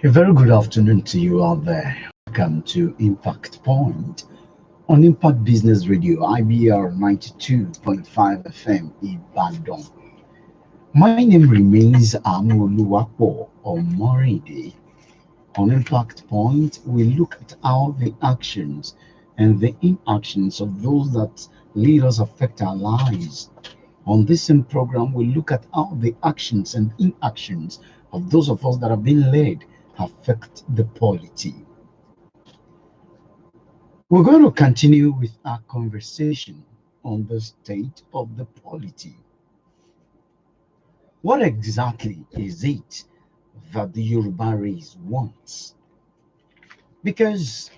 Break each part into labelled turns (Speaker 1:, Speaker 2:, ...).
Speaker 1: A very good afternoon to you out there. Welcome to Impact Point on Impact Business Radio, IBR 92.5 FM Ibadan. My name remains Aanuoluwapo Omorinde. On Impact Point, we look at how the actions and the inactions of those that lead us affect our lives. On this same program, we look at how the actions and inactions of those of us that have been led affect the polity. We're going to continue with our conversation on the state of the polity. What exactly is it that the Yoruba race wants? Because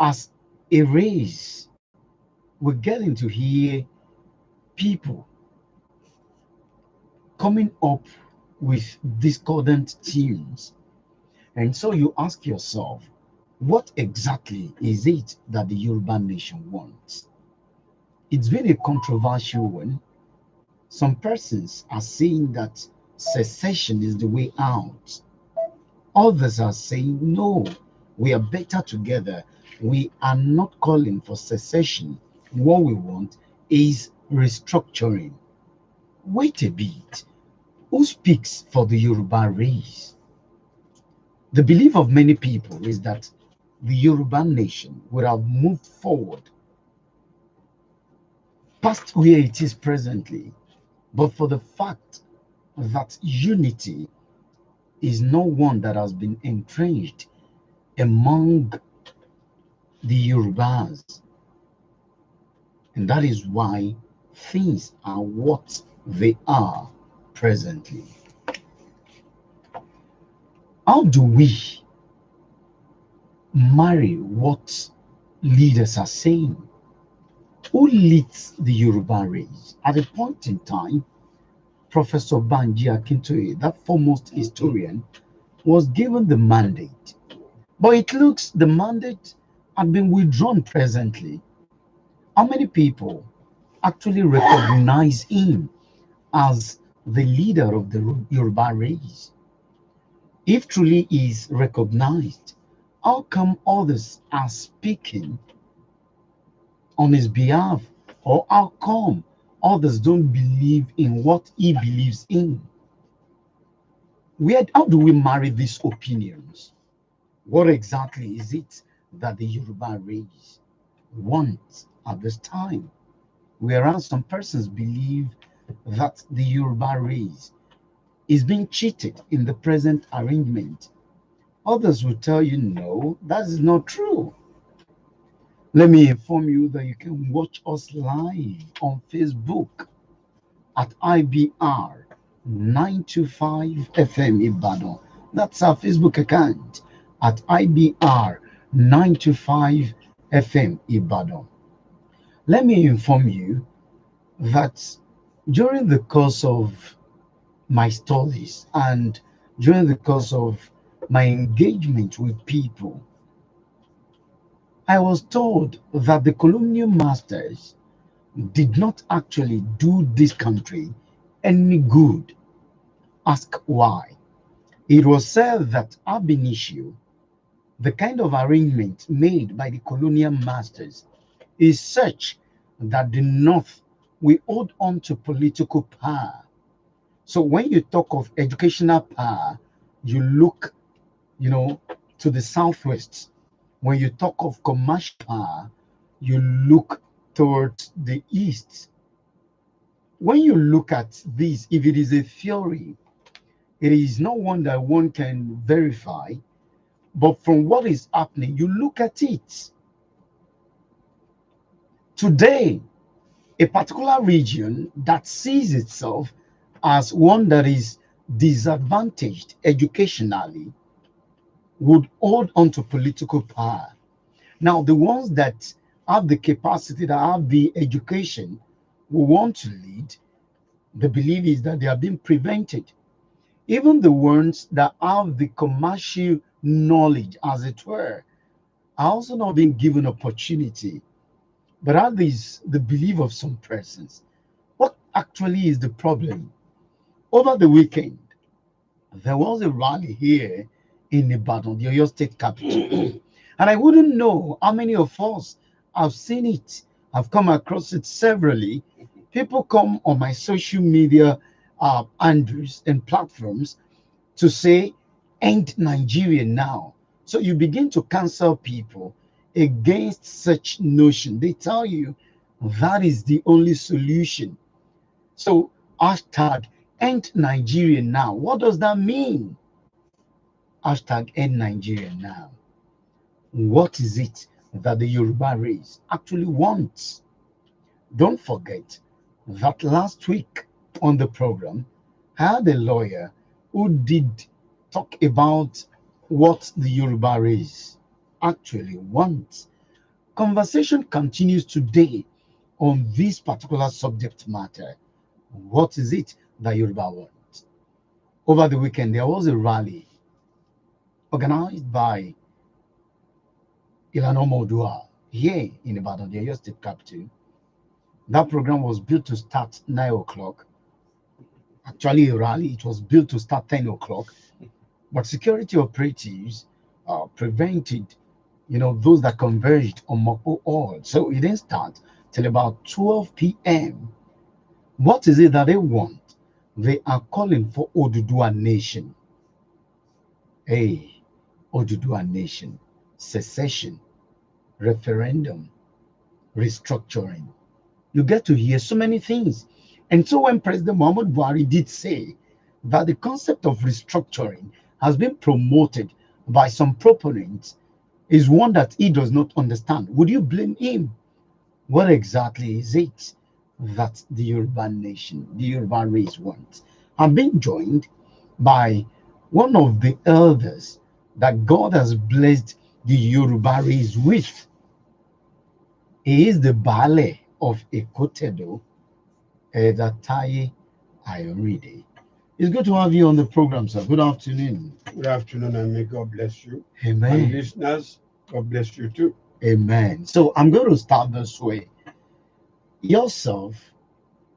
Speaker 1: as a race, we're getting to hear people coming up with discordant tunes. And so you ask yourself, what exactly is it that the Yoruba nation wants? It's been a controversial one. Some persons are saying that secession is the way out. Others are saying, no, we are better together. We are not calling for secession. What we want is restructuring. Wait a bit. Who speaks for the Yoruba race? The belief of many people is that the Yoruba nation would have moved forward past where it is presently, but for the fact that unity is not one that has been entrenched among the Yorubas. And that is why things are what they are presently. How do we marry what leaders are saying? Who leads the Yoruba race? At a point in time, Professor Banji Akintoye, that foremost historian, was given the mandate. But it looks the mandate had been withdrawn presently. How many people actually recognize him as the leader of the Yoruba race? If truly he is recognized, how come others are speaking on his behalf? Or how come others don't believe in what he believes in? How do we marry these opinions? What exactly is it that the Yoruba race wants at this time? Whereas some persons believe that the Yoruba race is being cheated in the present arrangement. Others will tell you, no, that is not true. Let me inform you that you can watch us live on Facebook at IBR 925 FM Ibadan. That's our Facebook account at IBR 925 FM Ibadan. Let me inform you that during the course of my studies and during the course of my engagement with people, I was told that the colonial masters did not actually do this country any good. Ask why. It was said that ab initio, the kind of arrangement made by the colonial masters is such that the North will hold on to political power. So when you talk of educational power, you look, to the southwest. When you talk of commercial power, you look towards the east. When you look at this, if it is a theory, it is not one that one can verify, but from what is happening, you look at it. Today, a particular region that sees itself as one that is disadvantaged educationally would hold on to political power. Now, the ones that have the capacity, that have the education, who want to lead, the belief is that they are being prevented. Even the ones that have the commercial knowledge, as it were, are also not being given opportunity. But that is the belief of some persons. What actually is the problem? Over the weekend, There was a rally here in Ibadan, the Oyo State capital. And I wouldn't know how many of us have seen it. I've come across it severally. People come on my social media handles and platforms to say, end Nigeria now. So you begin to cancel people against such notion. They tell you that is the only solution. So hashtag end Nigeria now. What does that mean? Hashtag end Nigeria now. What is it that the Yoruba race actually wants? Don't forget that last week on the program, I had a lawyer who did talk about what the Yoruba race actually wants. Conversation continues today on this particular subject matter. What is it that Yoruba wants? Over the weekend, there was a rally organized by Aanuoluwapo here in Ibadan, the Oyo State capital. That program was built to start 9 o'clock. Actually, a rally, it was built to start 10 o'clock. But security operatives prevented, those that converged on Moko Hall. So it didn't start till about 12 p.m. What is it that they want? They are calling for Oduduwa Nation. Hey, Oduduwa Nation, secession, referendum, restructuring. You get to hear so many things. And so when President Muhammad Buhari did say that the concept of restructuring has been promoted by some proponents is one that he does not understand, would you blame him? What exactly is it that the Yoruba nation, the Yoruba race wants? I'm being joined by one of the elders that God has blessed the Yoruba race with. He is the Baale of Ekotedo, Elder Taye Ayoride. It's good to have you on the program, sir. Good afternoon.
Speaker 2: Good afternoon, and may God bless you.
Speaker 1: Amen.
Speaker 2: And listeners, God bless you too.
Speaker 1: Amen. So I'm going to start this way. Yourself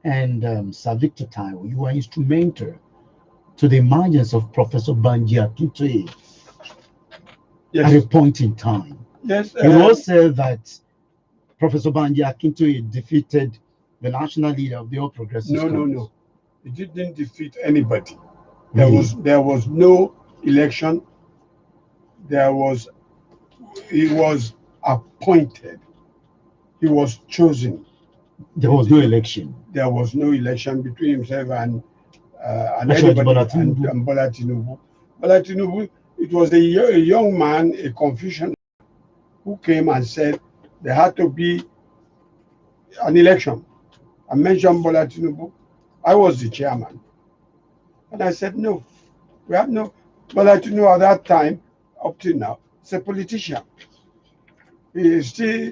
Speaker 1: and Sir Victor Taiwo, you were instrumental to the emergence of Professor Banji Akintoye at a point in time.
Speaker 2: Yes.
Speaker 1: You also said that Professor Banji Akintoye defeated the national leader of the All Progressives Congress.
Speaker 2: No. He didn't defeat anybody. There was no election. He was appointed. He was chosen.
Speaker 1: There was no election.
Speaker 2: There was no election between himself and anybody
Speaker 1: Bola
Speaker 2: and Bola Tinubu. Bola Tinubu, it was a young man, a Confucian, who came and said there had to be an election. I mentioned Bola Tinubu. I was the chairman. And I said, no, we have no. Bola Tinubu at that time, up till now, is a politician. He is still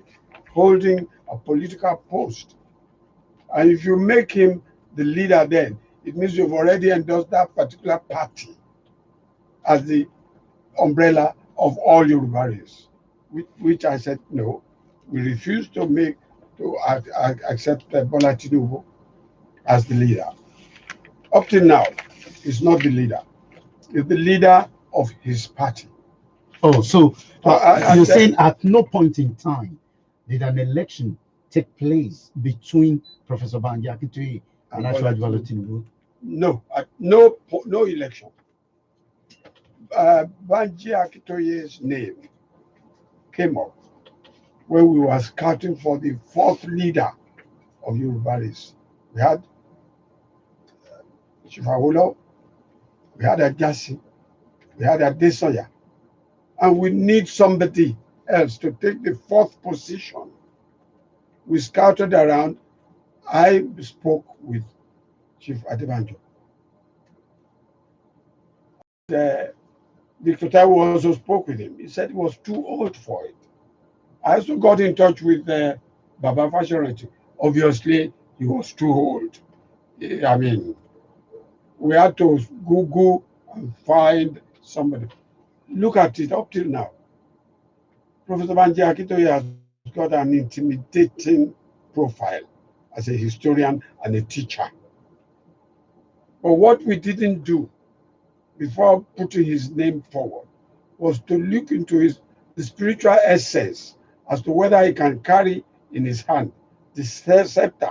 Speaker 2: holding a political post. And if you make him the leader then, it means you've already endorsed that particular party as the umbrella of all Yoruba race. Which I said, no, we refuse to accept Bola Tinubu as the leader. Up till now, he's not the leader. He's the leader of his party.
Speaker 1: Oh, so you're saying at no point in time did an election take place between Professor Banji Akintoye and Bola Tinubu?
Speaker 2: No, no election. Banji Akintoye's name came up when we were scouting for the fourth leader of Yoruba race. We had Chief Aanuoluwapo, we had Ajasi, we had Adesoya, and we need somebody else to take the fourth position. We scouted around. I spoke with Chief Adebanjo. Victor Taiwo also spoke with him. He said he was too old for it. I also got in touch with Baba Fashoranti. Obviously, he was too old. I mean, we had to Google and find somebody. Look at it up till now. Professor Banji Akintoye has got an intimidating profile as a historian and a teacher. But what we didn't do before putting his name forward, was to look into the spiritual essence as to whether he can carry in his hand the scepter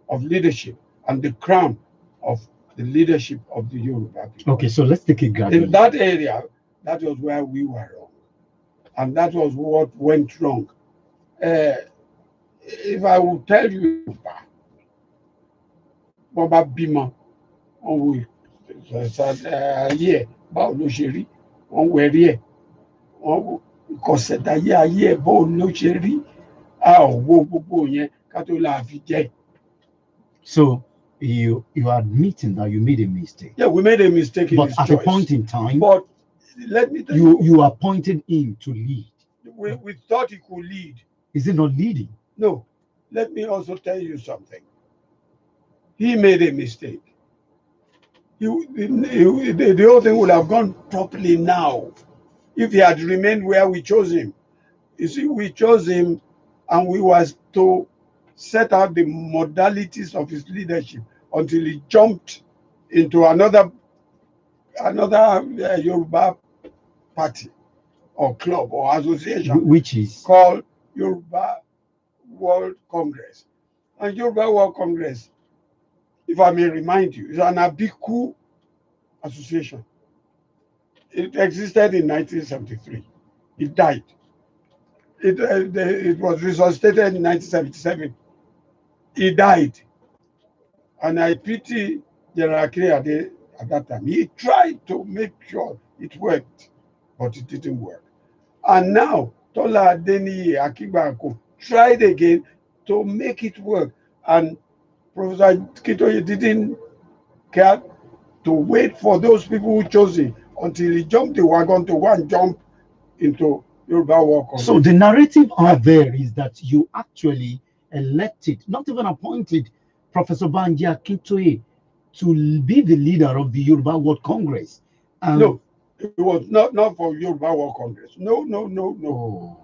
Speaker 2: of leadership and the crown of the leadership of the Yoruba people.
Speaker 1: Okay, so let's take it gradually.
Speaker 2: In that area, that was where we were wrong. And that was what went wrong. If I will tell you, Baba Bima, on báwo ló ṣe rí, wọ́n wẹ̀rí ẹ̀, wọ́n kọ̀sẹ̀tà ayé ẹ̀ báwo ló ṣe rí, a ò wo gbogbo yẹn ká tó la fi jẹ́.
Speaker 1: So you are admitting that you made a mistake.
Speaker 2: Yeah, we made a mistake in
Speaker 1: But
Speaker 2: his
Speaker 1: at
Speaker 2: choice.
Speaker 1: a point in time,
Speaker 2: But let me tell you,
Speaker 1: you appointed him to lead.
Speaker 2: we thought he could lead.
Speaker 1: Is it not leading?
Speaker 2: No. Let me also tell you something. He made a mistake. The whole thing would have gone properly now if he had remained where we chose him. You see, we chose him and we was to set out the modalities of his leadership until he jumped into another Yoruba party or club or association,
Speaker 1: which is
Speaker 2: called Yoruba World Congress. And Yoruba World Congress, if I may remind you, is an Abiku association. It existed in 1973. It died. It was resuscitated in 1977. He died. And I pity General Kriade at that time. He tried to make sure it worked, but it didn't work. And now, Tola Adeniyi Akingbako tried again to make it work. And Professor Kitoye didn't care to wait for those people who chose him until he jumped the wagon to go and jump into Yoruba World Congress.
Speaker 1: So the narrative out there is that you actually elected, not even appointed, Professor Banji Akintoye to be the leader of the Yoruba World Congress.
Speaker 2: No, it was not for Yoruba World Congress. No.
Speaker 1: Oh.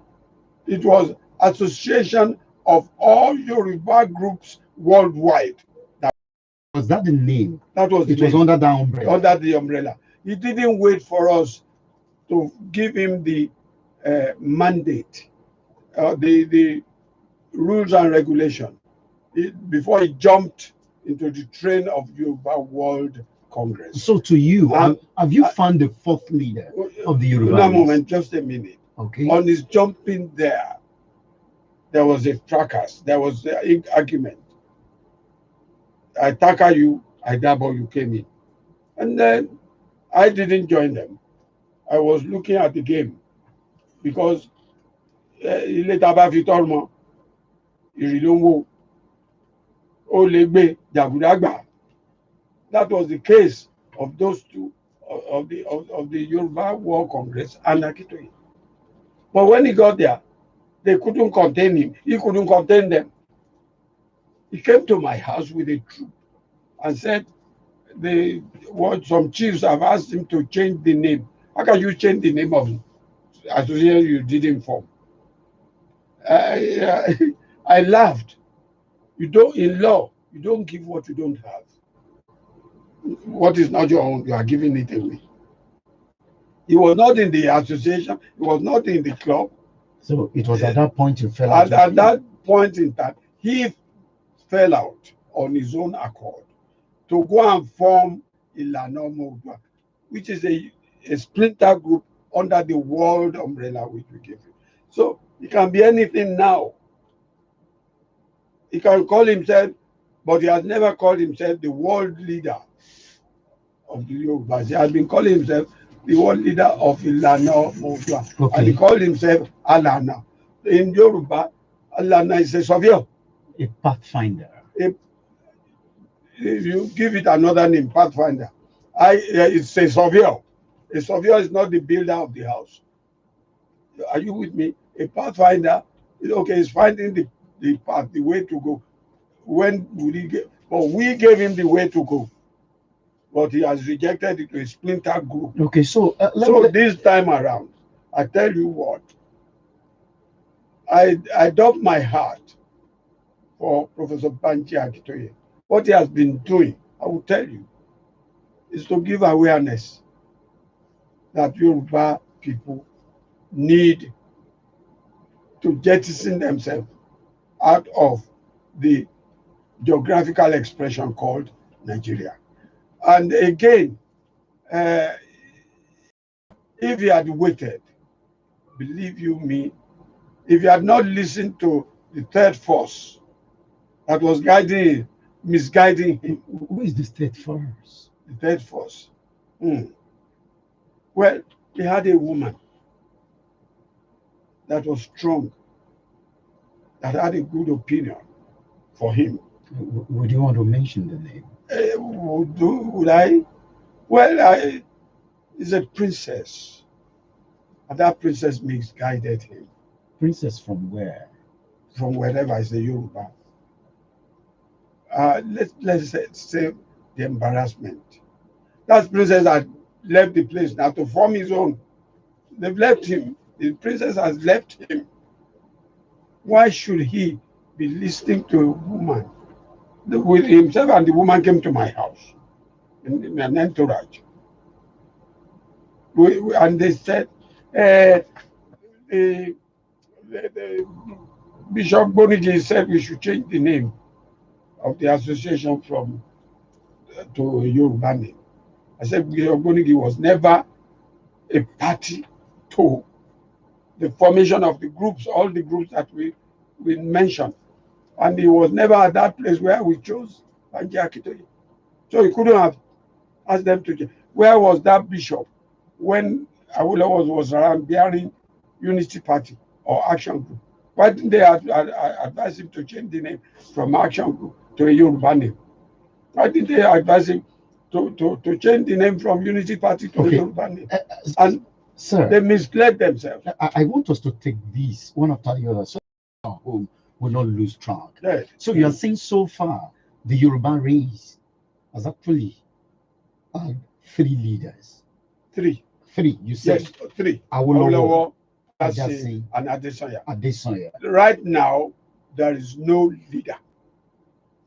Speaker 2: It was Association of all Yoruba groups worldwide.
Speaker 1: Was that the name?
Speaker 2: That was
Speaker 1: it. Was under that umbrella.
Speaker 2: Under the umbrella. He didn't wait for us to give him the mandate, the rules and regulation, before he jumped into the train of Yoruba World Congress.
Speaker 1: So to you, have you found the fourth leader of the Yoruba?
Speaker 2: No, moment, just a minute.
Speaker 1: Okay.
Speaker 2: On his jumping there was a fracas. There was an argument. I tackle you, I double, you came in. And then I didn't join them. I was looking at the game because that was the case of those two of the Yoruba World Congress and Akitoye. But when he got there, they couldn't contain him. He couldn't contain them. He came to my house with a troop and said, some chiefs have asked him to change the name. How can you change the name of association you didn't form? I laughed. In law, you don't give what you don't have. What is not your own, you are giving it away. He was not in the association. He was not in the club.
Speaker 1: So it was at that point you fell out.
Speaker 2: At that point in time, he fell out on his own accord to go and form Ilana Omoodua, which is a splinter group under the world umbrella which we gave him. So he can be anything now. He can call himself, but he has never called himself the world leader of the Yoruba. He has been calling himself the world leader of Ilana Omoodua. Okay. And he called himself Alana. In Yoruba, Alana is a savior.
Speaker 1: A pathfinder.
Speaker 2: If you give it another name, pathfinder. It's a savior. A savior is not the builder of the house. Are you with me? A pathfinder, okay, is finding the path, the way to go. When would he get? But we gave him the way to go. But he has rejected it to a splinter group.
Speaker 1: Okay, so
Speaker 2: this time around, I tell you what, I dump my heart for Professor Banji Akintoye. What he has been doing, I will tell you, is to give awareness that Yoruba people need to jettison themselves out of the geographical expression called Nigeria. And again, if he had waited, believe you me, if he had not listened to the third force that was misguiding him.
Speaker 1: Who is this third force?
Speaker 2: The third force. Well, he had a woman that was strong, that had a good opinion for him.
Speaker 1: Would you want to mention the name?
Speaker 2: Would I? Well, it's a princess. And that princess misguided him.
Speaker 1: Princess from where?
Speaker 2: From wherever is the Yoruba. Let's say the embarrassment. That princess had left the place now to form his own. They've left him. The princess has left him. Why should he be listening to a woman? With himself and the woman came to my house in an entourage. And they said, the Bishop Boniji said we should change the name of the association from to a Yoruba name. I said Bishop Boniji was never a party to the formation of the groups, all the groups that we mentioned. And he was never at that place where we chose Banji Akintoye. So he couldn't have asked them to change. Where was that bishop when Aanuoluwapo was around bearing Unity Party or Action Group? Why didn't they advise him to change the name from Action Group to a Yoruba name? Why didn't they advise him to change the name from Unity Party to a Yoruba name? And
Speaker 1: sir,
Speaker 2: they misled themselves.
Speaker 1: I want us to take this one after the other so our home will not lose track.
Speaker 2: Yes.
Speaker 1: So you are saying so far the Yoruba race has actually had 3 leaders.
Speaker 2: Three,
Speaker 1: you said?
Speaker 2: yes, 3.
Speaker 1: Aanuoluwapo,
Speaker 2: Adasi, and Adesanya.
Speaker 1: Adesanya.
Speaker 2: Right now, there is no leader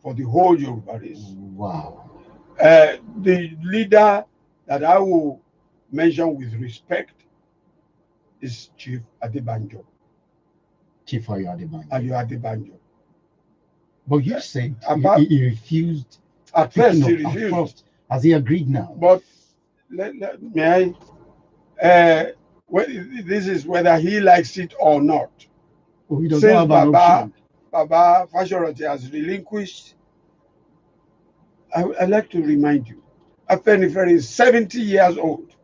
Speaker 2: for the whole Yoruba race.
Speaker 1: Wow.
Speaker 2: The leader that I will mention with respect is Chief Adebanjo.
Speaker 1: Chief Ayo Adebanjo.
Speaker 2: Ayo Adebanjo.
Speaker 1: But you said he refused.
Speaker 2: At first, he refused.
Speaker 1: First, has he agreed now?
Speaker 2: But may I? This is whether he likes it or not.
Speaker 1: He does not have an option.
Speaker 2: Baba Fashoroti has relinquished. I'd like to remind you, Afenifere is 70 years old,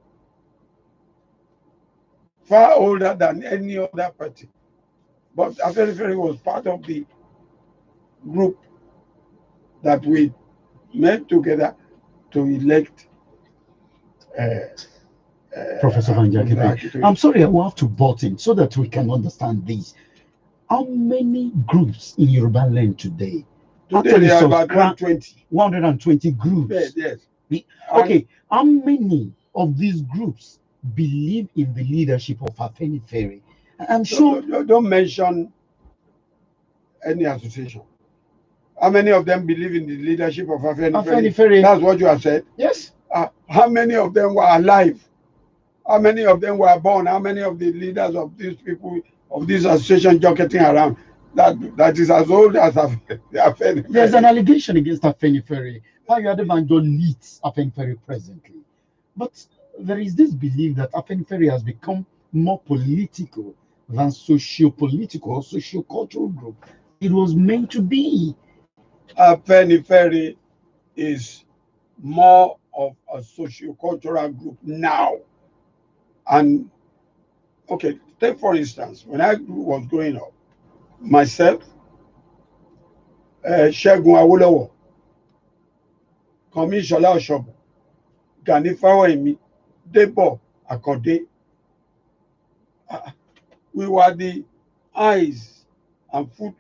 Speaker 2: far older than any other party. But Afenifere was part of the group that we met together to elect
Speaker 1: Professor Banji Akintoye. I'm sorry, I will have to butt in so that we can understand this. How many groups in Yoruba land today?
Speaker 2: Today there are about 120.
Speaker 1: 120 groups.
Speaker 2: Yes.
Speaker 1: Okay, how many of these groups believe in the leadership of Afenifere? I'm sure.
Speaker 2: Don't mention any association. How many of them believe in the leadership of Afenifere? That's what you have said?
Speaker 1: Yes.
Speaker 2: How many of them were alive? How many of them were born? How many of the leaders of these people, of this association jockeying around, that is as old as Afenifere?
Speaker 1: There's an allegation against Afenifere. Ayo Adebanjo leads Afenifere presently. But there is this belief that Afenifere has become more political than socio-political or socio-cultural group it was meant to be.
Speaker 2: Afenifere is more of a socio-cultural group now. And okay, take for instance, when I was growing up, myself, Segun Awolowo, Kami Shola Oshobo, Gani Fawoyimi, Debo Akode, we were the eyes and foot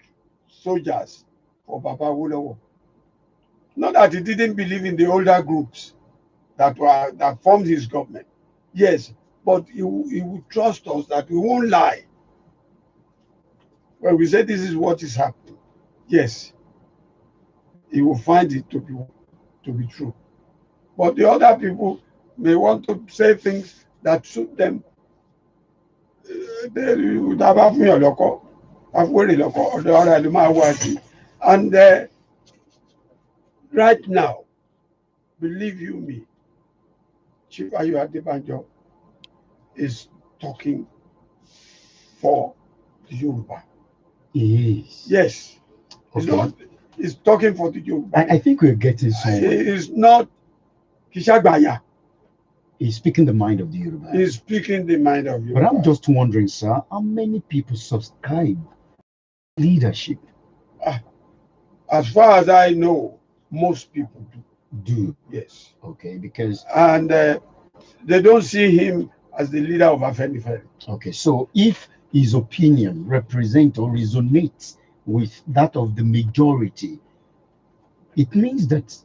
Speaker 2: soldiers for Baba Awolowo. Not that he didn't believe in the older groups that formed his government. Yes, but he would trust us that we won't lie. When we say this is what is happening, yes, he will find it to be true. But the other people may want to say things that suit them. Tá a bá fún yàn lọ́kọ́, a fún èrè lọ́kọ́, ọ̀dọ̀ ara ẹ̀ ló máa wá sí. And right now, believe you me, Chief Ayo Adebanjo is talking for the Yoruba.
Speaker 1: Yes.
Speaker 2: Yes.
Speaker 1: Okay.
Speaker 2: He's talking for the Yoruba.
Speaker 1: I think we're getting somewhere.
Speaker 2: He's not Kishagbaya.
Speaker 1: He's speaking the mind of the Yoruba.
Speaker 2: He's speaking the mind of Yoruba.
Speaker 1: But I'm just wondering, sir, how many people subscribe leadership?
Speaker 2: As far as I know, most people
Speaker 1: Do.
Speaker 2: Yes.
Speaker 1: Okay, because
Speaker 2: and they don't see him as the leader of Afenifere.
Speaker 1: Okay, so if his opinion represents or resonates with that of the majority, it means that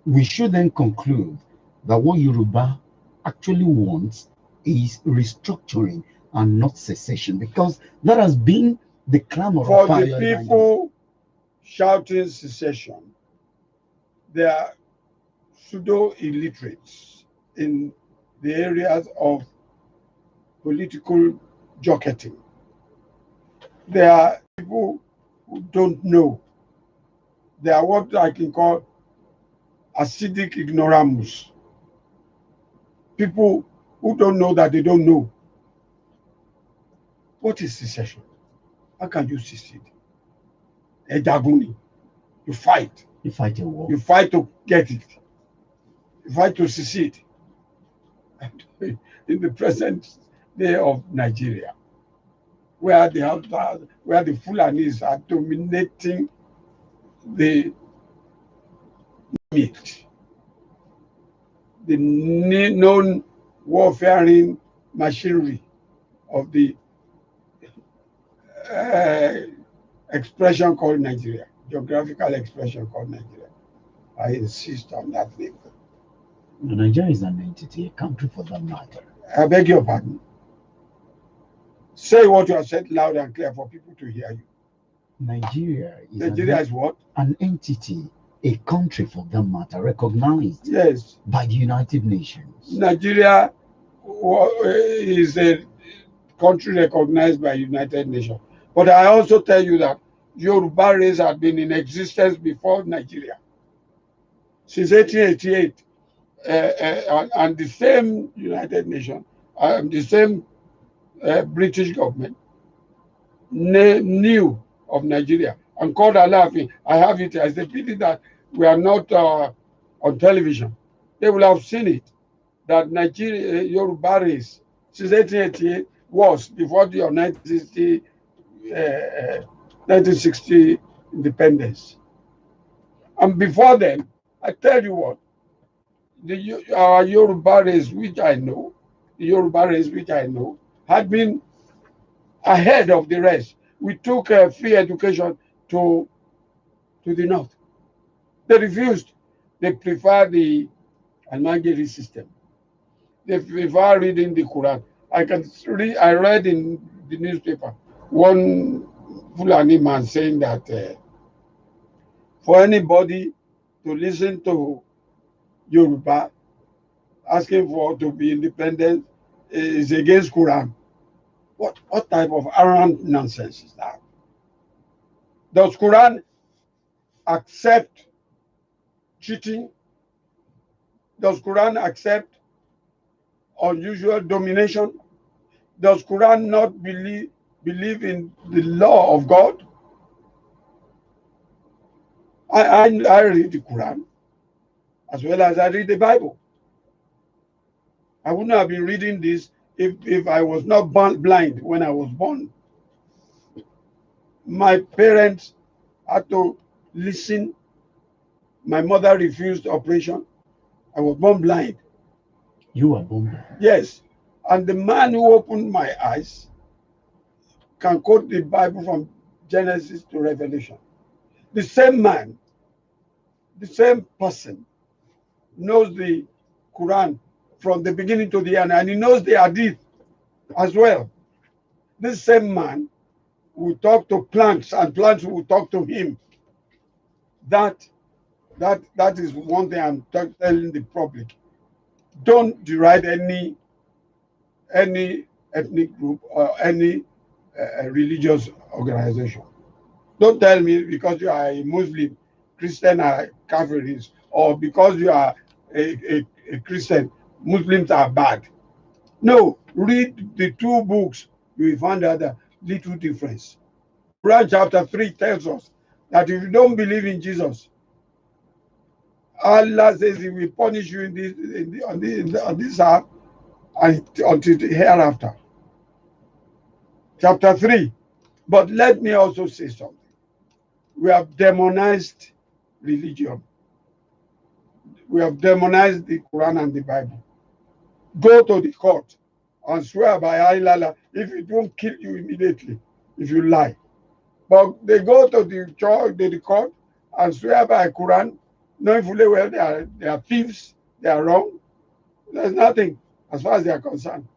Speaker 1: we should then conclude that what Yoruba actually wants is restructuring and not secession, because that has been the clamor
Speaker 2: For
Speaker 1: of
Speaker 2: the people shouting secession, they are pseudo-illiterates in the areas of political jocketing. There are people who don't know. They are what I can call acidic ignoramus. People who don't know that they don't know. What is secession? How can you secede? You fight.
Speaker 1: You fight a war.
Speaker 2: You fight to get it. You fight to secede. In the present day of Nigeria, where the Fulanis are dominating the meat, the known warfaring machinery of the expression called Nigeria, geographical expression called Nigeria. I insist on that name.
Speaker 1: Nigeria is an entity, a country for that matter.
Speaker 2: I beg your pardon. Say what you have said loud and clear for people to hear you.
Speaker 1: Nigeria
Speaker 2: is what?
Speaker 1: An entity, a country for that matter, recognized by the United Nations.
Speaker 2: Nigeria is a country recognized by United Nations. But I also tell you that Yoruba race had been in existence before Nigeria. Since 1888. And the same United Nations, the same British government knew of Nigeria and called Alaafin. I have it as a pity that we are not on television. They will have seen it, that Nigeria, Yoruba race, since 1888 was before the 1960 independence. And before then, I tell you what, our Yoruba race, which I know, had been ahead of the rest. We took free education to the north. They refused. They prefer the Almagiri system. They prefer reading the Quran. I read in the newspaper one Fulani man saying that for anybody to listen to Yoruba asking to be independent is against Quran. What type of arrant nonsense is that? Does Quran accept cheating? Does Quran accept unusual domination? Does Quran not believe in the law of God? I read the Quran as well as I read the Bible. I wouldn't have been reading this if I was not blind when I was born. My parents had to listen. My mother refused operation. I was born blind.
Speaker 1: You were born blind?
Speaker 2: Yes. And the man who opened my eyes can quote the Bible from Genesis to Revelation. The same man, the same person knows the Quran from the beginning to the end, and he knows the Hadith as well. This same man will talk to plants, and plants will talk to him. That That is one thing I'm telling the public. Don't deride any ethnic group or any religious organization. Don't tell me because you are a Muslim, Christian are Catholics, or because you are a Christian, Muslims are bad. No, read the two books, you will find out a little difference. Quran chapter 3 tells us that if you don't believe in Jesus, Allah says He will punish you on this earth and until the hereafter. Chapter 3. But let me also say something. We have demonized religion. We have demonized the Quran and the Bible. Go to the court and swear by Allah if it won't kill you immediately if you lie. But they go to the church, to the court, and swear by Quran, knowing fully well they are thieves, they are wrong. There's nothing as far as they are concerned.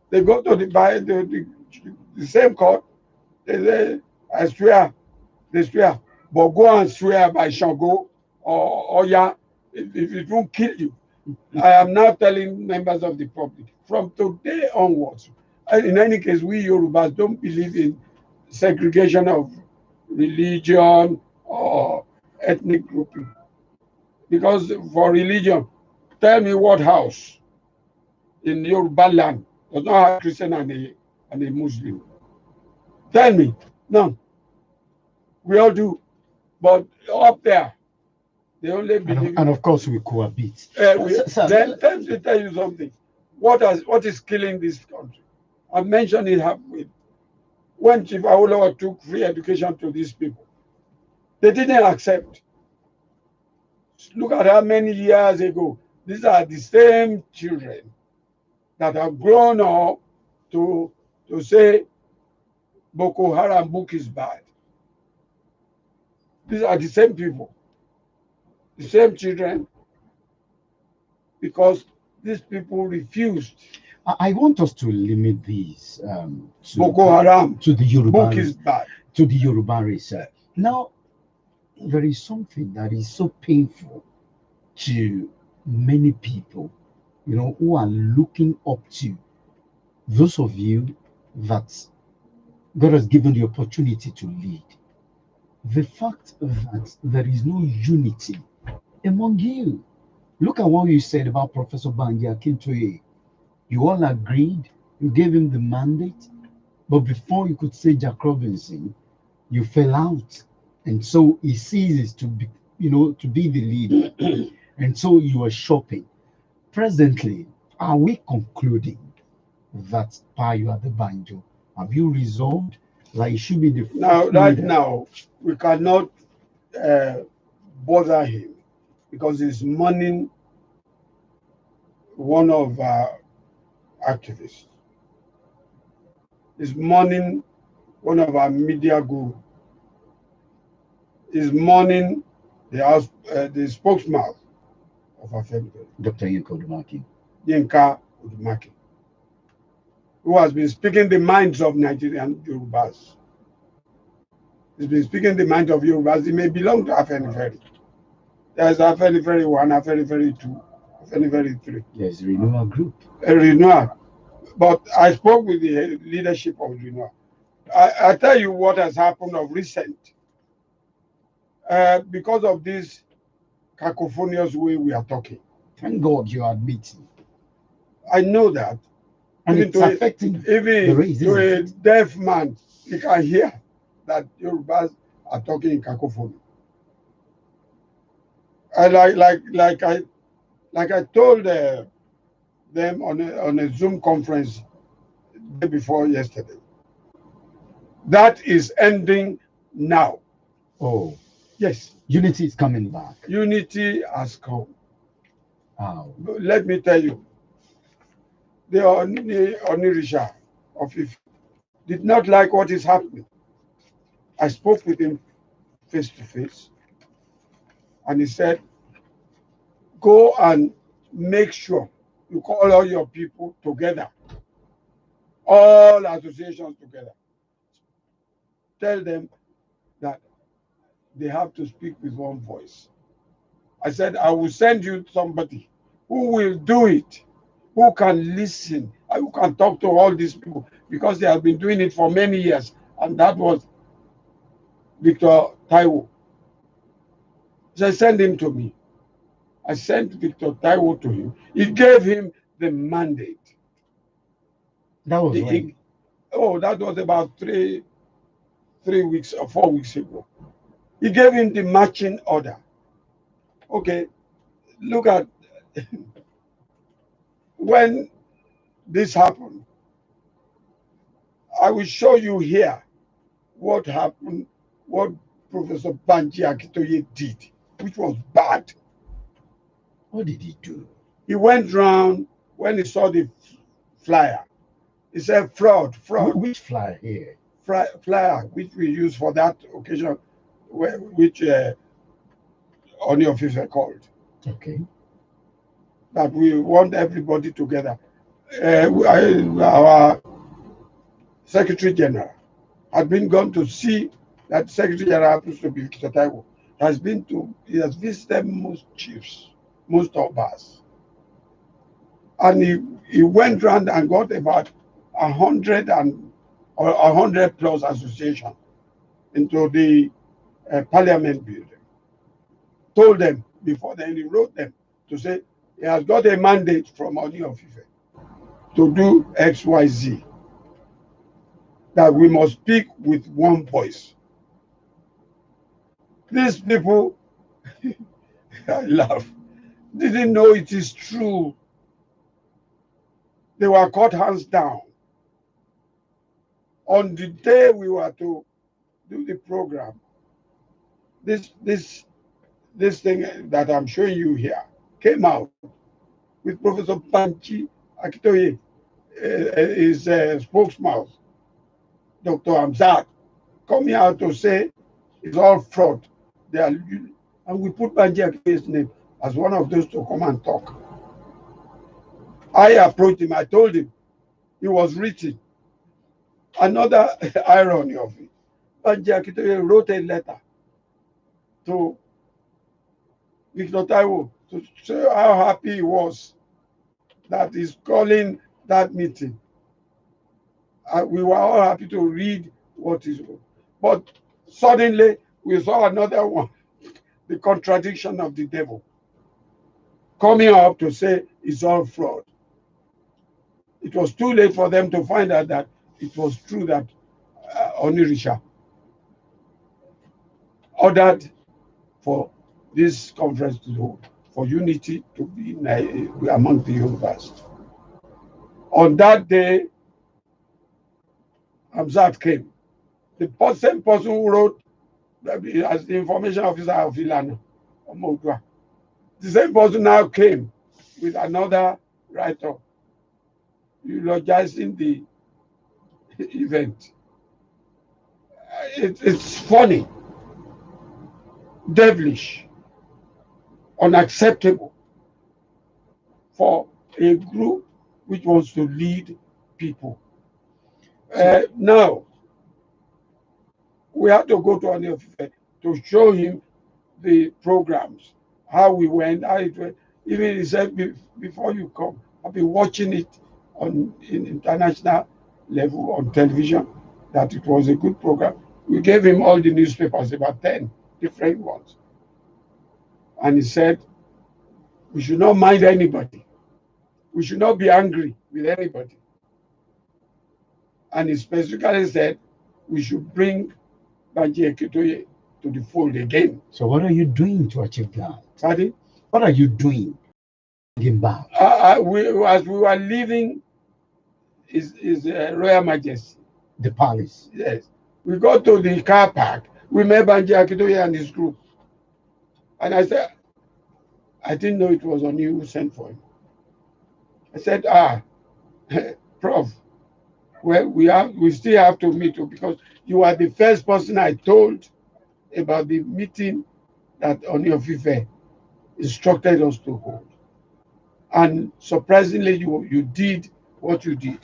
Speaker 2: They go to the same court, they say, I swear, they swear. But go and swear by Shango or Oya if it won't kill you. I am now telling members of the public from today onwards. In any case, we Yorubas don't believe in segregation of religion or ethnic grouping. Because for religion, tell me what house in Yoruba land does not have Christian and a Muslim. Tell me. No. We all do. But up there, they only believe.
Speaker 1: And of course, we cohabit.
Speaker 2: Then let me tell you something. What is killing this country? I mentioned it halfway. When Chief Aanuoluwapo took free education to these people, they didn't accept. Look at how many years ago. These are the same children that have grown up to say Boko Haram book is bad. These are the same people, the same children, because these people refused.
Speaker 1: I want us to limit these
Speaker 2: Boko Haram
Speaker 1: to the Yoruba
Speaker 2: book is bad.
Speaker 1: To the Yoruba race. Now, there is something that is so painful to many people, who are looking up to those of you that God has given the opportunity to lead. The fact that there is no unity among you. Look at what you said about Professor Bangi Akintoye. You all agreed, you gave him the mandate, but before you could say Jack Robinson, you fell out. And so he ceases to be, to be the leader. And so you are shopping. Presently, are we concluding that Payo Adebanjo, have you resolved that it should be the
Speaker 2: right now we cannot bother him because he's mourning one of our activists. He's mourning one of our media guru. He's mourning the spokesman of our family,
Speaker 1: Dr.
Speaker 2: Yinka Odumaki, who has been speaking the minds of Nigerian Yorubas. He's been speaking the minds of Yorubas. He may belong to Afenifere. There's Afenifere 1, Afenifere 2, Afenifere 3.
Speaker 1: There's a renewal group.
Speaker 2: A renewal. But I spoke with the leadership of renewal. I tell you what has happened of recent. Because of this cacophonious way we are talking.
Speaker 1: Thank God you are admitting.
Speaker 2: I know that.
Speaker 1: And it's affecting
Speaker 2: the race, to a deaf man, he can hear that Yorubas are talking in cacophony. Like I told them on a Zoom conference the day before yesterday. That is ending now.
Speaker 1: Oh.
Speaker 2: Yes.
Speaker 1: Unity is coming back.
Speaker 2: Unity has come.
Speaker 1: Wow.
Speaker 2: Let me tell you, the Onirisha of Ife did not like what is happening. I spoke with him face to face, and he said, go and make sure you call all your people together, all associations together. Tell them that they have to speak with one voice. I said, I will send you somebody who will do it, who can listen, and who can talk to all these people, because they have been doing it for many years. And that was Victor Taiwo. So I sent him to me. I sent Victor Taiwo to him. He gave him the mandate.
Speaker 1: That was when?
Speaker 2: Oh, that was about 3 weeks or 4 weeks ago. He gave him the marching order. Okay, look at when this happened. I will show you here what happened, what Professor Banji Akitoye did, which was bad.
Speaker 1: What did he do?
Speaker 2: He went round when he saw the flyer. He said, fraud, fraud.
Speaker 1: Which flyer here?
Speaker 2: Flyer, which we use for that occasion, which Oni officer called.
Speaker 1: Okay.
Speaker 2: That we want everybody together. Our Secretary General had been gone to see that Secretary General happens to be Victor Taiwo. He has visited most chiefs, most of us. And he went round and got about 100 or 100 plus association into the Parliament building. Told them before then, he wrote them to say he has got a mandate from Oni of Ife to do XYZ, that we must speak with one voice. These people, I laugh, didn't know it is true. They were caught hands down. On the day we were to do the program, this thing that I'm showing you here came out with Professor Banji Akitoye, his spokesman, Dr. Amzad, coming out to say it's all fraud. And we put Banji Akitoye's name as one of those to come and talk. I approached him. I told him he was written. Another irony of it, Banji Akitoye wrote a letter to Victor Taiwo to show how happy he was that he's calling that meeting. We were all happy to read what is wrote. But suddenly we saw another one, the contradiction of the devil, coming up to say it's all fraud. It was too late for them to find out that it was true that Onirisha ordered for this conference to hold, for unity to be among the Yorubas. On that day, Hamzat came. The same person who wrote as the information officer of Ilana, Omodua, the same person now came with another write-up eulogizing the event. It's funny, devilish, unacceptable for a group which wants to lead people. Now, we have to go to Oni of Ife to show him the programs, how we went, how it went. Even he said, before you come, I've been watching it in international level on television, that it was a good program. We gave him all the newspapers, about 10 different ones. And he said, we should not mind anybody. We should not be angry with anybody. And he specifically said, we should bring Banji Akitoye to the fold again.
Speaker 1: So what are you doing to achieve that?
Speaker 2: Pardon?
Speaker 1: What are you doing? Back?
Speaker 2: As we were leaving his Royal Majesty,
Speaker 1: the palace.
Speaker 2: Yes. We got to the car park. We met Banji Akitoye and his group. And I said, I didn't know it was on you who sent for him. I said, Prof, well, we still have to meet you, because you are the first person I told about the meeting that Oni of Ife instructed us to hold. And surprisingly, you did what you did.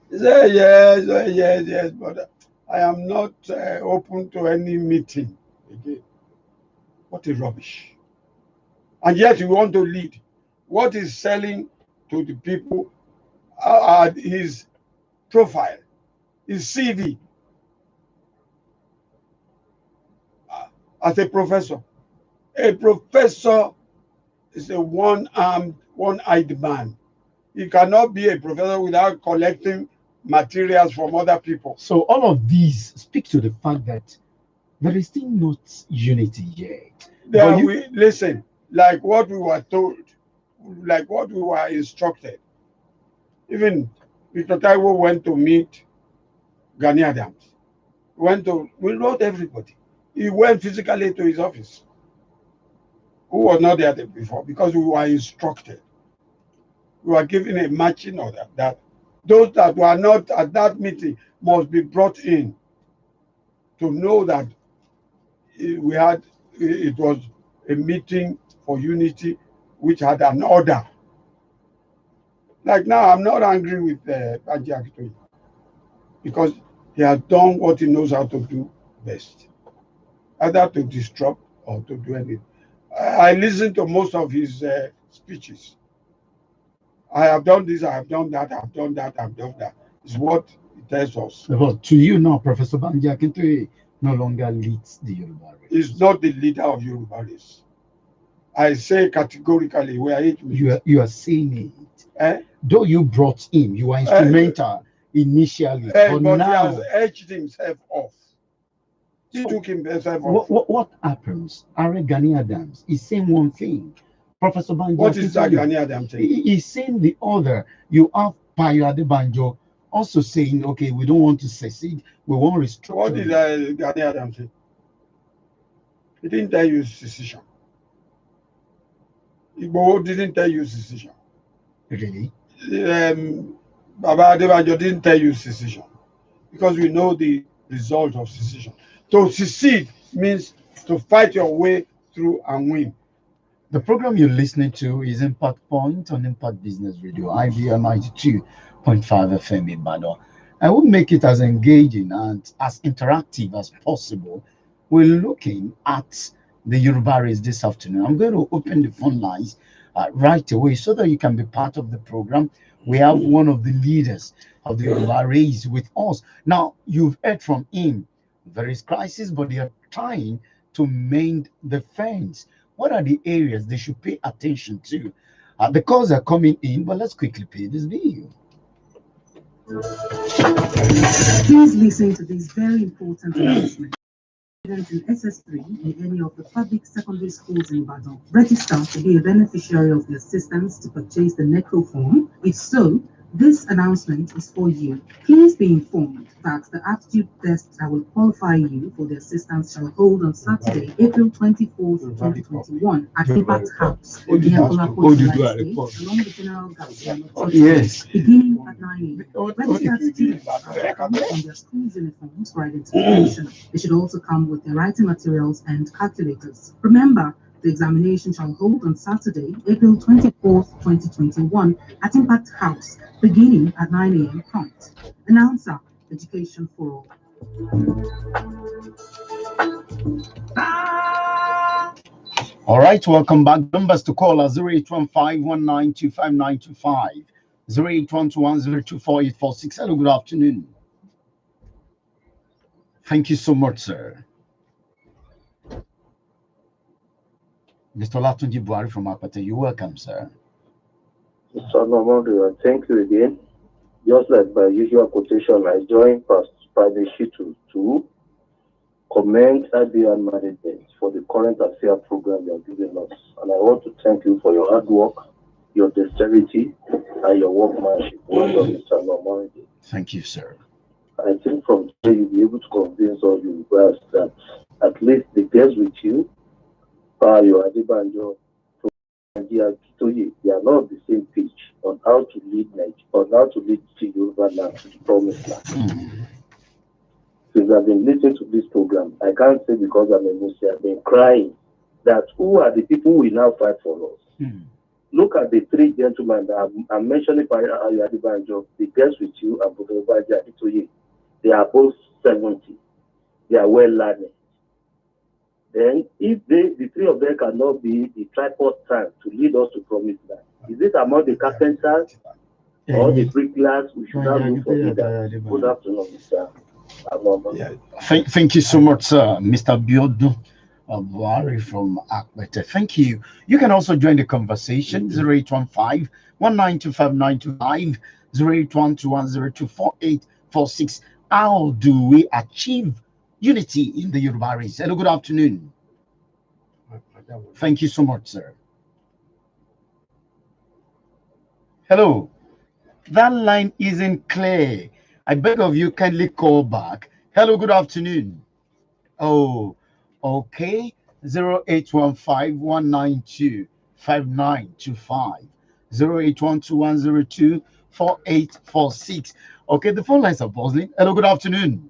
Speaker 2: He said, yes, but I am not open to any meeting again. What a rubbish. and yet you want to lead. What is selling to the people his profile, his CV as a professor. A professor is a one-armed, one-eyed man. He cannot be a professor without collecting materials from other people.
Speaker 1: So all of these speak to the fact that there is still not unity yet.
Speaker 2: There we listen, like what we were told, like what we were instructed. Even Victor Taiwo went to meet Gani Adams. We wrote everybody. He went physically to his office, who was not there before, because we were instructed. We were given a marching order that those that were not at that meeting must be brought in to know that it was a meeting for unity which had an order. Like now, I'm not angry with Banji Akintoye because he has done what he knows how to do best, either to disrupt or to do anything. I listened to most of his speeches. I have done this, I have done that, I've done that, I've done that. It's what it tells us.
Speaker 1: But to you now, Professor Banji Akintoye no longer leads the Yoruba race.
Speaker 2: He's not the leader of Yoruba race. I say categorically, we are
Speaker 1: you are saying it. Though you brought him, you were instrumental initially,
Speaker 2: but now he has edged himself off. He took himself off.
Speaker 1: What happens? Are Gani Adams is saying one thing. Professor Banji,
Speaker 2: what is that Gani Adams saying?
Speaker 1: He's saying the other. You have Payo Adebanjo also saying, okay, we don't want to secede, we want restructure.
Speaker 2: What did Gani Adams say? He didn't tell you secession. Igbo didn't tell you secession.
Speaker 1: Really?
Speaker 2: Baba Adebanjo didn't tell you secession, because we know the result of secession. To secede means to fight your way through and win.
Speaker 1: The program you're listening to is Impact Point on Impact Business Radio, IBR 92.5 FM in Ibadan. I will make it as engaging and as interactive as possible. We're looking at the Yoruba race this afternoon. I'm going to open the phone lines right away so that you can be part of the program. We have one of the leaders of the Yoruba race with us. Now, you've heard from him. There is crisis, but they are trying to mend the fence. What are the areas they should pay attention to? The calls are coming in, but let's quickly pay this bill.
Speaker 3: Please listen to this very important announcement. Students in SS3 in any of the public secondary schools in Ibadan register to be a beneficiary of the assistance to purchase the NECO form. If so, this announcement is for you. Please be informed that the aptitude test that will qualify you for the assistance shall hold on Saturday, April 24th, 2021 at Impact House in the Aanuoluwapo State along the General Gas.
Speaker 1: Yes.
Speaker 3: Beginning at 9 a.m. Registered students are come in their school's uniforms for identification. They should also come with their writing materials and calculators. Remember, the examination shall hold on Saturday, April 24th, 2021 at Impact House, beginning at 9 a.m. prompt. Announcer, Education for All.
Speaker 1: All right, welcome back. Numbers to call are 0815-1925-925, 0812-1024-846. Hello, good afternoon. Thank you so much, sir. Mr. Latunji Buhari from Akpate, you're welcome, sir.
Speaker 4: Mr. Omorinde, thank you again. Just like my usual quotation, I join Private Shitu to commend IBR management for the current affair program you are giving us. And I want to thank you for your hard work, your dexterity, and your workmanship. Well done, Mr. Omorinde.
Speaker 1: Thank you, sir.
Speaker 4: I think from today you'll be able to convince all you guys that at least the girls with you, Payo Adebanjo, they are not on the same page on how to lead Nigeria, on how to lead the Yoruba land to the promised land. Since I've been listening to this program, I can't say because I'm a Muslim, I've been crying that who are the people who will now fight for us? Look at the three gentlemen that I'm mentioning, Payo Adebanjo, the girls with you, and Professor Banji Akintoye. They are both 70. They are well learned. Then, if the three of them cannot be the tripod stand to lead us to promised land, is it among the carpenters or the bricklayers? We should not look for leaders. Good afternoon, Mr. Aanuoluwapo.
Speaker 2: Yeah.
Speaker 1: Thank you so much, sir, Mr. Biodo Buhari from Akwete. Thank you. You can also join the conversation 0815 1925925 0812102446. How do we achieve unity in the Yoruba race? Hello, good afternoon. Thank you so much, sir. Hello. That line isn't clear. I beg of you, kindly call back. Hello, good afternoon. Oh, okay. 0815 192 5925. 0812 4846. Okay, the phone lines are buzzing. Hello, good afternoon.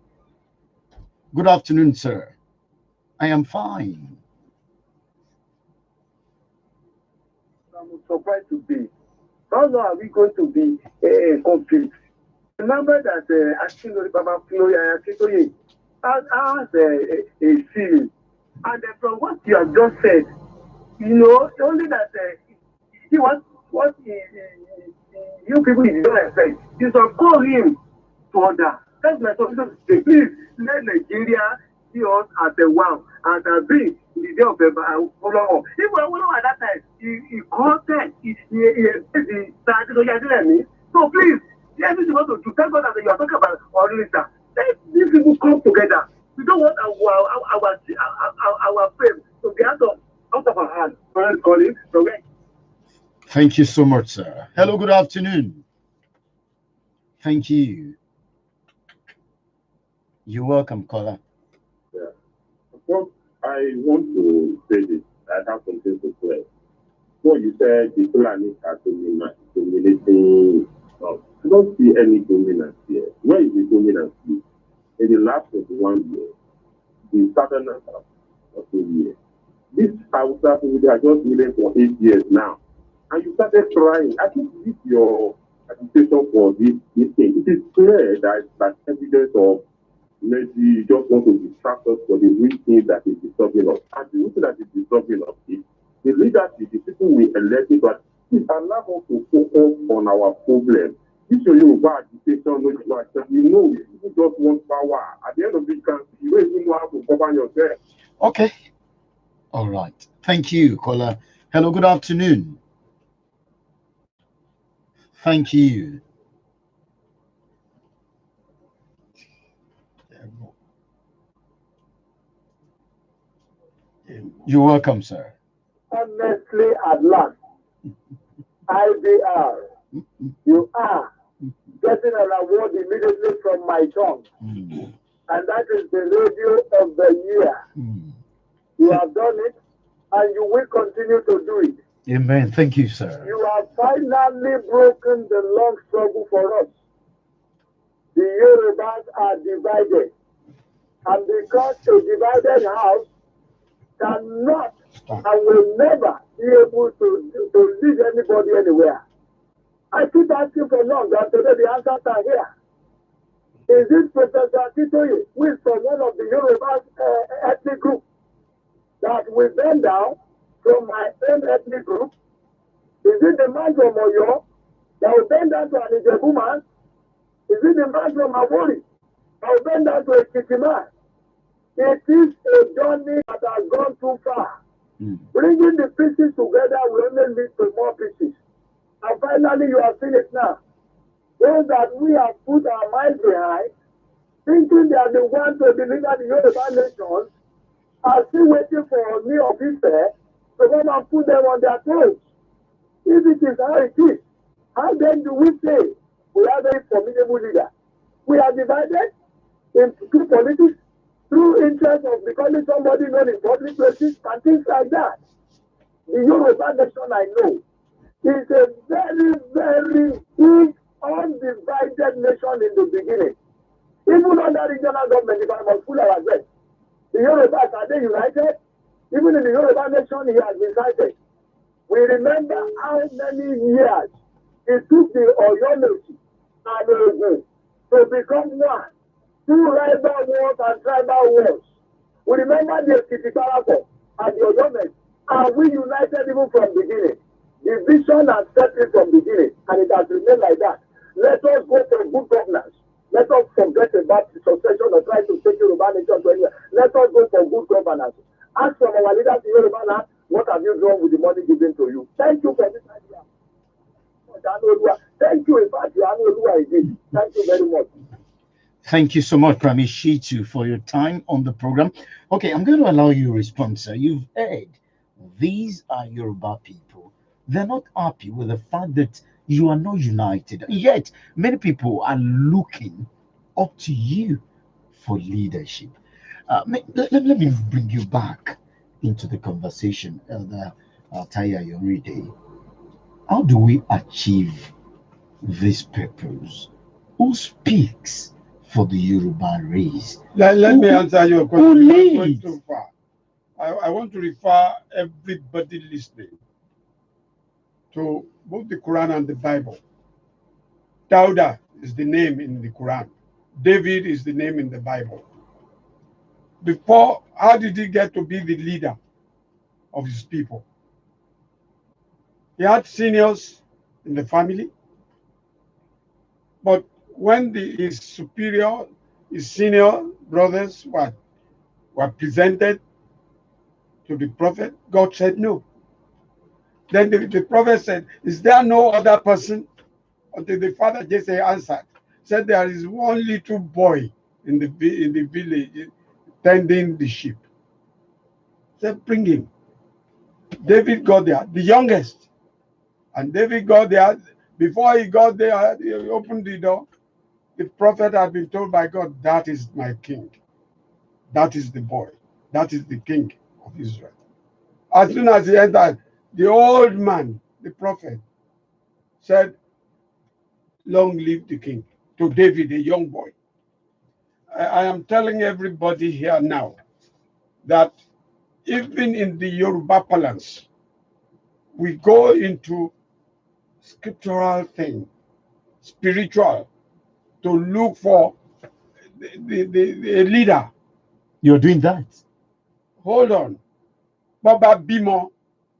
Speaker 1: Good afternoon, sir. I am fine.
Speaker 4: I'm surprised to be. How long are we going to be confused? Remember that Akintoye has a feeling. And from what you have just said, only that he what you people you don't expect. You should call him to order. That's my solution. Please let Nigeria see us as a one, as a big in the day of the follow. Even at that time, he content, he the so please, everything you want to do, thank God that you are talking about Omorinde. Let these people come together. We don't want our fame to be out of our hands.
Speaker 1: Thank you so much, sir. Hello, good afternoon. Thank you. You're welcome, caller.
Speaker 5: Yeah. What I want to say this, I have something to say. What you said, the Fulani are dominating. I don't see any dominance here. Where is the dominance here? In the last 21 years, the southerners have also years. This Hausa people, they are just living for 8 years now. And you started trying. I think this your agitation for this thing. It is clear that evidence of maybe you just want to distract us for the real thing that is disturbing us. And the reason that is disturbing us is the leadership, the people we elected, but it allows us to focus on our problem. This is Yoruba agitation, people just want power. At the end of the day, you don't even know how to govern yourself.
Speaker 1: Okay. All right. Thank you, caller. Hello, good afternoon. Thank you. You're welcome, sir.
Speaker 4: Honestly, at last, IBR, you are getting an award immediately from my tongue. And that is the radio of the year. You have done it, and you will continue to do it.
Speaker 1: Amen. Thank you, sir.
Speaker 4: You have finally broken the long struggle for us. The Yorubas are divided. And because a divided house cannot and will never be able to lead anybody anywhere. I keep asking for long, and today the answers are here. Is it Professor Akintoye, who is from one of the Yoruba ethnic group, that will bend down from my own ethnic group? Is it the man from Oyo that will bend down to an Ijebu man? Is it the man from Awori that will bend down to a Ekiti man? It is a journey that has gone too far. Bringing the pieces together will only lead to more pieces. And finally, you have seen it now. Those that we have put our minds behind, thinking they are the ones to deliver the Yoruba nation, are still waiting for me of Ife to come and put them on their toes. If it is how it is, how then do we say we have a formidable leader? We are divided into two politics through interest of becoming somebody known in public places and things like that. The Yoruba nation I know is a very, very big, undivided nation in the beginning. Even under regional government, if I must pull our address, the Yorubas are they united? Even in the Yoruba nation, he has been cited. We remember how many years it took the Oyonosi and Ogun to become one. Two rival wars and tribal wars. We remember the Kitikarako and the Oyomen, and we united even from the beginning. The vision has set it from the beginning, and it has remained like that. Let us go for good governance. Let us forget about the succession or trying to take Yoruba nation to anywhere. Let us go for good governance. Ask from our leaders in Yoruba land, what have you done with the money given to you? Thank you for this idea. Thank you, in fact, Aanuoluwapo again. Thank you very much.
Speaker 1: Thank you so much, Shitu, for your time on the program. Okay, I'm going to allow you to respond, sir. You've heard these are Yoruba people. They're not happy with the fact that you are not united. Yet, many people are looking up to you for leadership. Let me bring you back into the conversation, Elder Taya Omorinde. How do we achieve this purpose? Who speaks for the Yoruba race?
Speaker 2: Let me answer your question. Without going too far. I want to refer everybody listening to both the Quran and the Bible. Dauda is the name in the Quran. David is the name in the Bible. Before, how did he get to be the leader of his people? He had seniors in the family, but when his senior brothers were presented to the prophet, God said no. Then the prophet said, is there no other person? Until the father just answered, said there is one little boy in the village tending the sheep. Said, bring him. David got there, the youngest. And David got there. Before he got there, he opened the door. The prophet had been told by God, that is my king. That is the boy. That is the king of Israel. As soon as he entered, the old man, the prophet, said, long live the king, to David, a young boy. I am telling everybody here now that even in the Yoruba parlance, we go into scriptural thing, spiritual, to look for a leader.
Speaker 1: You're doing that.
Speaker 2: Hold on. Baba Bimo,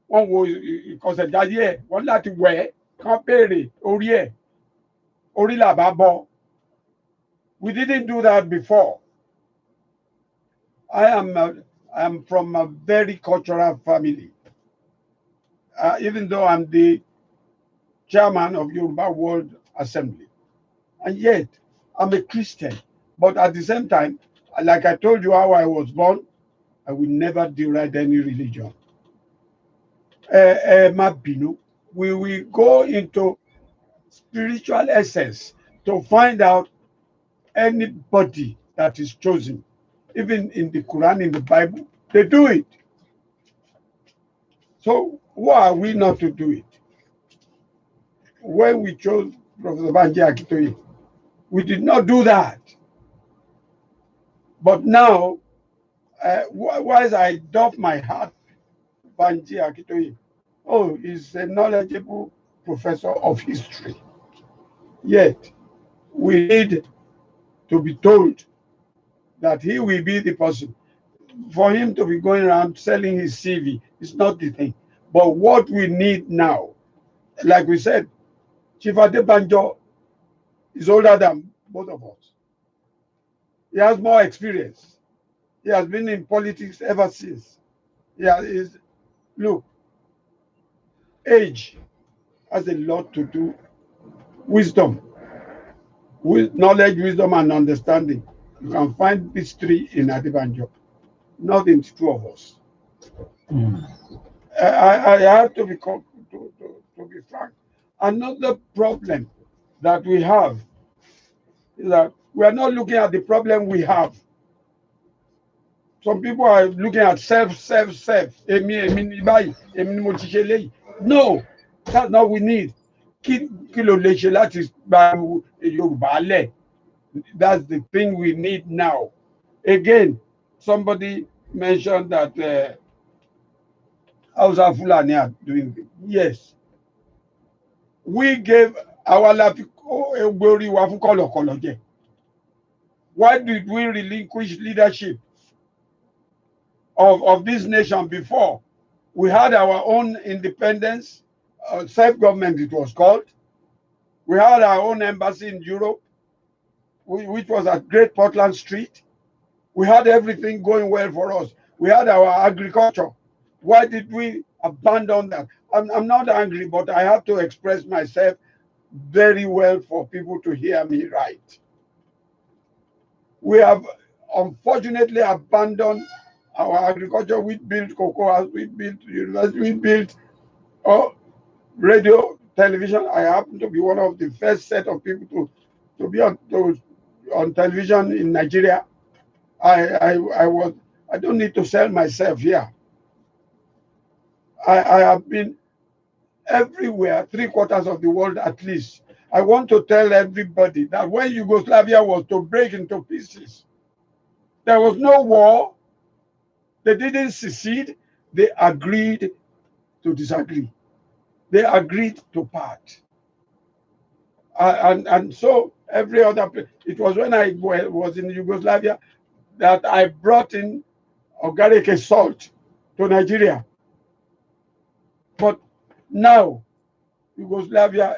Speaker 2: one wo ìkọsẹ̀jáyé ẹ̀, wọ́n láti wẹ̀ kán béèrè orí ẹ̀, orí làbá bọ́. We didn't do that before. I am from a very cultural family. Even though I'm the chairman of Yoruba World Assembly. And yet, I'm a Christian. But at the same time, like I told you how I was born, I will never deride any religion. We will go into spiritual essence to find out anybody that is chosen. Even in the Quran, in the Bible, they do it. So why are we not to do it? When we chose Professor Banji Akintoye, we did not do that. But now, whilst I doff my hat, Banji Akintoye, oh, he's a knowledgeable professor of history. Yet, we need to be told that he will be the person. For him to be going around selling his CV is not the thing. But what we need now, like we said, Chief Adebanjo is older than both of us. He has more experience. He has been in politics ever since. Look, age has a lot to do. Wisdom, knowledge, wisdom, and understanding. You can find these three in Adebanjo, not in the two of us. I have to be frank. Another problem that we have is that we are not looking at the problem we have. Some people are looking at self. No, that's not what we need. That's the thing we need now. Again, somebody mentioned that Hausa Fulani are doing it. Yes. We gave our life. Why did we relinquish leadership? of this nation before. We had our own independence, self-government it was called. We had our own embassy in Europe, which was at Great Portland Street. We had everything going well for us. We had our agriculture. Why did we abandon that? I'm not angry, but I have to express myself very well for people to hear me right. We have unfortunately abandoned our agriculture. We built cocoa, we built university, we built radio, television. I happen to be one of the first set of people to be on television in Nigeria. I don't need to sell myself here. I have been everywhere, 3/4 of the world at least. I want to tell everybody that when Yugoslavia was to break into pieces, there was no war. They didn't secede. They agreed to disagree. They agreed to part. And so every other place. It was when I was in Yugoslavia that I brought in organic salt to Nigeria. But now Yugoslavia,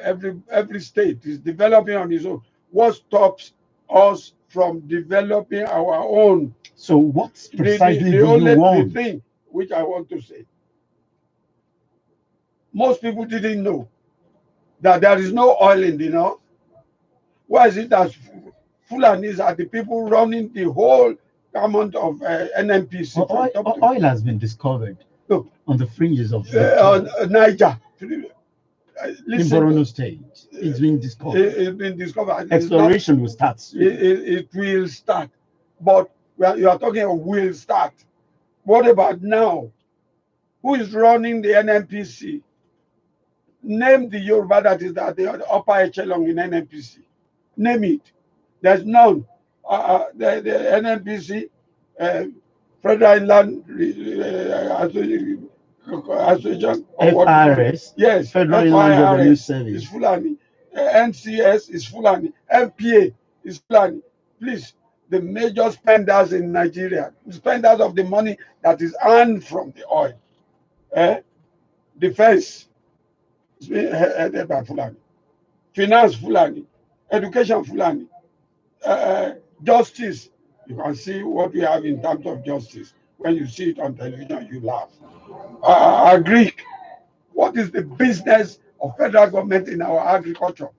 Speaker 2: every state is developing on its own. What stops us from developing our own?
Speaker 1: So what's precisely
Speaker 2: the
Speaker 1: do
Speaker 2: only
Speaker 1: you want?
Speaker 2: The thing which I want to say, most people didn't know that there is no oil in the north. Why is it that Fulanis are the people running the whole amount of NNPC?
Speaker 1: Oil has been discovered on the fringes of
Speaker 2: Niger.
Speaker 1: In Borno State, it's been discovered.
Speaker 2: It's been discovered.
Speaker 1: Exploration will start soon.
Speaker 2: It will start, but you are talking of will start. What about now? Who is running the NNPC? Name the Yoruba that is at the upper echelon in NNPC. Name it. There's none. The NNPC, Federal Inland Association.
Speaker 1: FRS.
Speaker 2: Yes.
Speaker 1: Federal Inland Revenue Service.
Speaker 2: Is Fulani. NCS is Fulani. MPA is Fulani. Please, the major spenders in Nigeria, spenders of the money that is earned from the oil. Defense is being headed by Fulani. Finance Fulani. Education Fulani. Justice. You can see what we have in terms of justice. When you see it on television, you laugh. Greek. What is the business of federal government in our agriculture?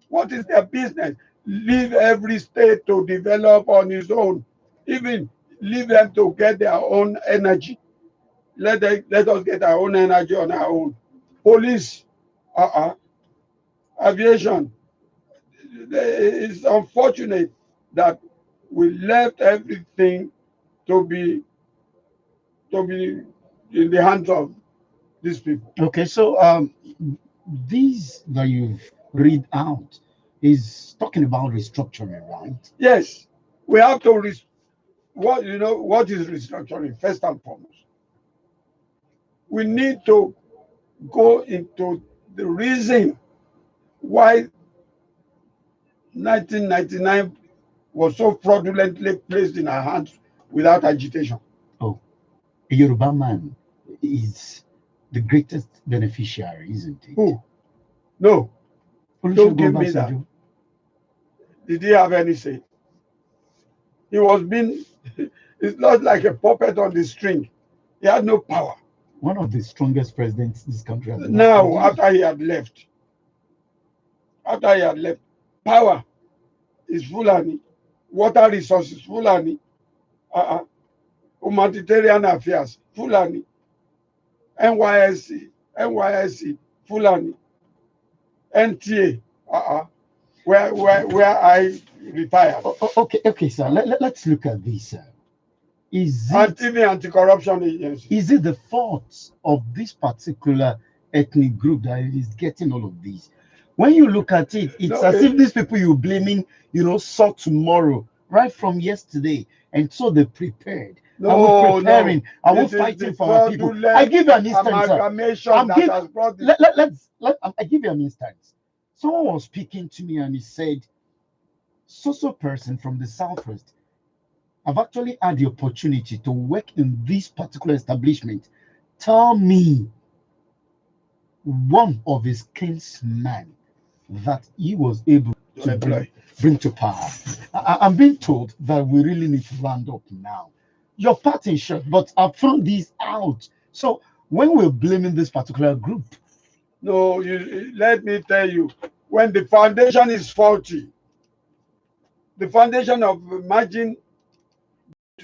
Speaker 2: What is their business? Leave every state to develop on its own. Even leave them to get their own energy. Let us get our own energy on our own. Police, aviation. It's unfortunate that we left everything to be in the hands of these people.
Speaker 1: Okay, so these that you've read out is talking about restructuring, right?
Speaker 2: Yes, we have to what is restructuring first and foremost. We need to go into the reason why 1999 was so fraudulently placed in our hands without agitation.
Speaker 1: Oh, a Yoruba man is the greatest beneficiary, isn't it?
Speaker 2: Who? No. Don't give me that. Did he have any say? He was being, it's not like a puppet on the string. He had no power.
Speaker 1: One of the strongest presidents this country has ever
Speaker 2: now, after he had left, power is Fulani, water resources, Fulani, humanitarian affairs, Fulani, NYSC, Fulani, NTA, where I retired.
Speaker 1: Okay, sir. Let's look at this, sir. Is it
Speaker 2: anti-corruption agency?
Speaker 1: Is it the fault of this particular ethnic group that is getting all of these? When you look at it, it's as if these people you're blaming, saw tomorrow, right from yesterday, and so they prepared. I was preparing. I was fighting for our people. I give you an instance. I give you an instance. Someone was speaking to me and he said, so person from the southwest I've actually had the opportunity to work in this particular establishment, tell me one of his kinsmen that he was able to bring to power. I'm being told that we really need to round up now. Your part in short, but I've thrown these out. So when we're blaming this particular group,
Speaker 2: no, let me tell you, when the foundation is faulty, the foundation of merging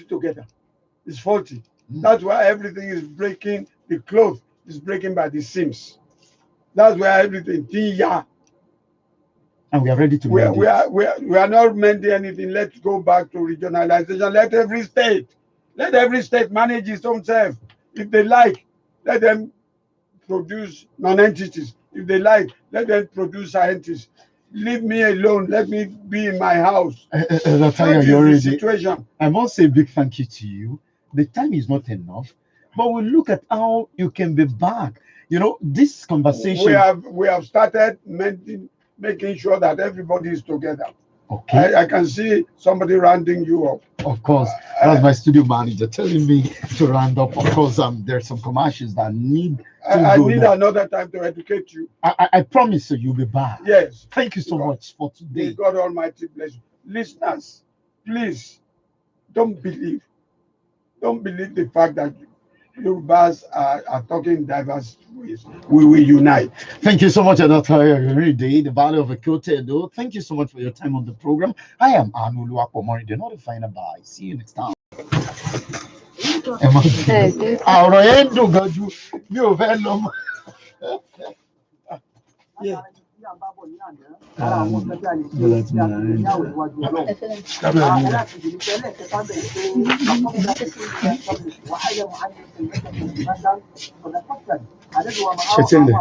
Speaker 2: together is faulty. That's why everything is breaking. The cloth is breaking by the seams. That's where everything.
Speaker 1: And we are ready to
Speaker 2: we
Speaker 1: mend it.
Speaker 2: We are not mending anything. Let's go back to regionalization. Let every state manage its own self. If they like, let them produce non-entities. If they like, let them produce scientists. Leave me alone. Let me be in my house.
Speaker 1: That's your
Speaker 2: the situation.
Speaker 1: I must say a big thank you to you. The time is not enough, but we look at how you can be back. You know, this conversation.
Speaker 2: We have started making sure that everybody is together.
Speaker 1: Okay.
Speaker 2: I can see somebody rounding you up.
Speaker 1: Of course, that's my studio manager telling me to round up. Of course, there's some commercials that need.
Speaker 2: I need another time to educate you.
Speaker 1: I promise you, you'll be back.
Speaker 2: Yes.
Speaker 1: Thank you so much for today.
Speaker 2: May God Almighty bless you. Listeners, please don't believe the fact that Yorubas are talking diverse ways. We will unite.
Speaker 1: Thank you so much, Dr. Omorinde, the Valley of Ekotedo. Thank you so much for your time on the program. I am Aanuoluwapo Omorinde, not a final bye. See you next time. Ọ̀rọ̀ yẹn ń dùn gan ju mi ò fẹ́ lọ mọ́. Ṣe tí ń lẹ̀.